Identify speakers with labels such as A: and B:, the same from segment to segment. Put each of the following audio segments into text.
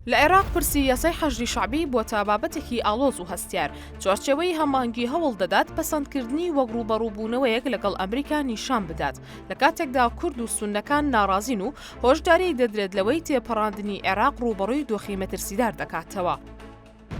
A: لە عێراق پرسی یاسای حەشری شەعبی بۆتە بابەتێکی ئاڵۆز و هەستیار چوارچێوەی هەمانگی هەوڵ دەدات پەسەندکردنی وەک ڕوبەڕووبوونەوەیەک لەگەڵ ئەمریکا نیشان بدات لە کاتێکدا کورد و سوننەکان ناڕازین و هۆشداری دەدرێت لەوەی تێپەڕاندنی عێراق ڕوبەڕووی دۆخی مەترسیدار دەکاتەوە.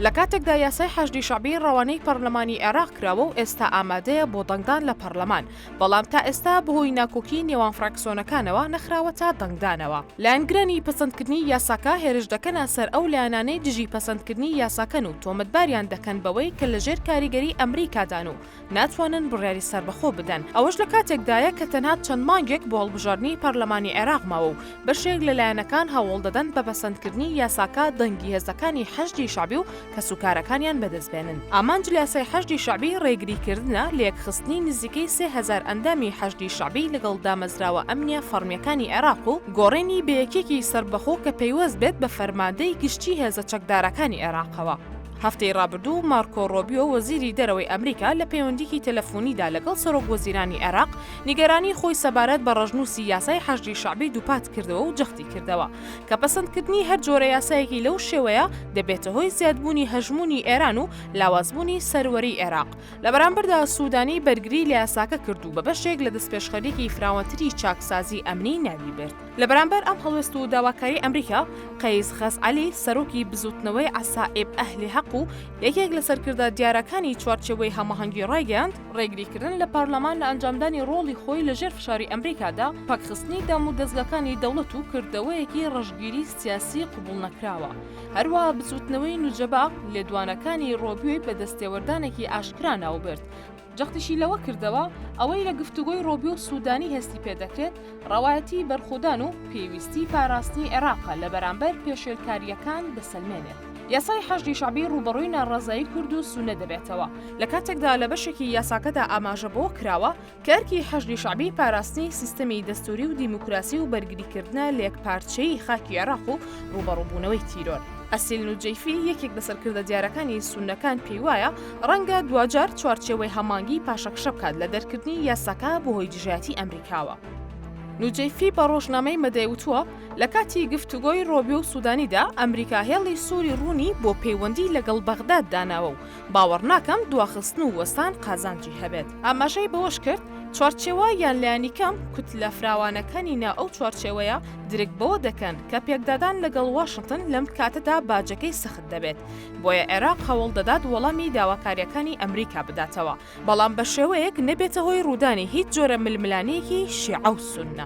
A: لە کاتێکدا یاسای حەشری شەعبی ڕەوانەی پەرلەمانی عێراق کراوە و ئێستا ئامادەیە بۆ دەنگدان لە پەرلەمان، بەڵام تا ئێستا بەهۆی ناکۆکی نێوان فراکسیۆنەکانەوە نەخراوەتە دەنگدانەوە. لایەنگرانی پەسەندکردنی یاساکە هێرش دەکەنە سەر ئەو لایەنانەی دژی پەسەندکردنی یاساکەن و تۆمەتباریان دەکەن بەوەی کە لەژێر کاریگەری ئەمریکادان و ناتوانن بڕیاری سەربەخۆ بدەن. ئەوەش لە کاتێکدایە کە تەنها چەند مانگێک بۆ هەڵبژاردننی پەرلەمانی عێراق ماوە و بەشێک لە لایەنەکان هەوڵ دەدەن بە پەسەندکردنی یاساکە دەنگی هێزەکانی حەشری شەعبی و کەسوکارەکانیان بەدەستبێنن. ئامانج لە یاسای حەشری شەعبی ڕێگریکردنە لە یەکخستنی نزیکەی 3000 ئەندامی حەشری شەعبی لەگەڵ دامەزراوە ئەمنیە فەرمیەکانی عێراق و گۆڕینی بەیەکێکی سەربەخۆ کە پەیوەست بێت بە فەرماندەی گشتی هێزە چەکدارەکانی عێراقەوە. هەفتەی ڕابردوو مارکۆ ڕۆبیۆ وەزیری دەرەوەی ئەمریکا لە پەیوەندیکی تەلەفۆنیدا لەگەڵ سەرۆک وەزیرانی عێراق نیگەرانی خۆی سەبارەت بە ڕەشنووسی یاسای حەشری شەعبی دووپات کردەوە و جەختی کردەوە کە پەسەندکردنی هەر جۆرە یاسایەکی لەو شێوەیە دەبێتە هۆی زیادبوونی هەژمونی ئێران و لاوازبوونی سەروەری عێراق. لە بەرامبەردا سوودانی بەرگری لە یاساکە کردو بە بەشێک لە دەستپێشخەریەکی فراوانتری چاکسازی ئەمنی ناوی برد. لەبەرامبەر ئەم هەڵوێست و داواکاری ئەمریکا، قەیس خەزعەلی سەرۆکی بزوتنەوەی عەسائب ئەهلی حەق و یەکێک لە سەرکردە دیارەکانی چوارچێوەی هەماهەنگی ڕایگەیاند ڕێگریکردن لە پەرلەمان لە ئەنجامدانی ڕۆڵی خۆی لەژێر فشاری ئەمریکادا پاکخستنی دام و دەستگاکانی دەوڵەت و کردەوەیەکی ڕەشگیری سیاسی قبوڵ نەکراوە. هەروەها بچوتنەوەی نوجەبا لێدوانەکانی ڕۆبیۆی بە دەستێوەردانێکی ئاشکرا ناوبرد. جەختیشی لەوە کردەوە ئەوەی لە گفتوگۆی ڕۆبیۆ سوودانی هەستی پێدەکرێت ڕەوایەتی بەرخۆدان و پێویستی پاراستنی عێراقە لە بەرامبەر پێشێلکاریەکان دەسەلمێنێت. یاسای حەشری شەعبی ڕوبەڕووی ناڕازایی کورد و سونە دەبێتەوە لە کاتێکدا لە بەشێکی یاساکەدا ئاماژە بۆ کراوە کە ئەرکی حەشری شەعبی پاراستنی سیستەمی دەستوری و دیموکراسی و بەرگریکردنە لە یەکپارچەی خاکی عێراق و ڕوبەڕووبوونەوەی تیرۆر. ئەسیل نوجەیفی یەکێک لە سەرکردە دیارەکانی سونەکان پێی وایە ڕەنگە دوجار چوارچێوەی هەمانگی پاشەکشە بکات لە دەرکردنی یاساکە بۆ هۆی دژایەتی ئەمریکاوە. نوجەیفی بە ڕۆژنامەی مەدەیوتووە لە کاتی گفتوگۆی ڕۆبیۆ و سوودانیدا ئەمریکا هێڵی سووری ڕوونی بۆ پەیوەندی لەگەڵ بەغداد داناوە و باوەڕ ناکەم دواخستن و وەستان قازانجی هەبێت. ئاماژەی بەوەش کرد چوارچێوە یان لایەنی کەم کوتلە فراوانەکانی ناو ئەو چوارچێوەیە درک بەوە دەکەن کە پێکدادان لەگەڵ واشنگتن لەم کاتەدا باجەکەی سەخت دەبێت. بۆیە عێراق هەوڵ دەدات وەڵامی داواکاریەکانی ئەمریکا بداتەوە، بەڵام بە شێوەیەک نەبێتە هۆی ڕوودانی هیچ جۆرە ململانەیەکی شیعە و سوننە.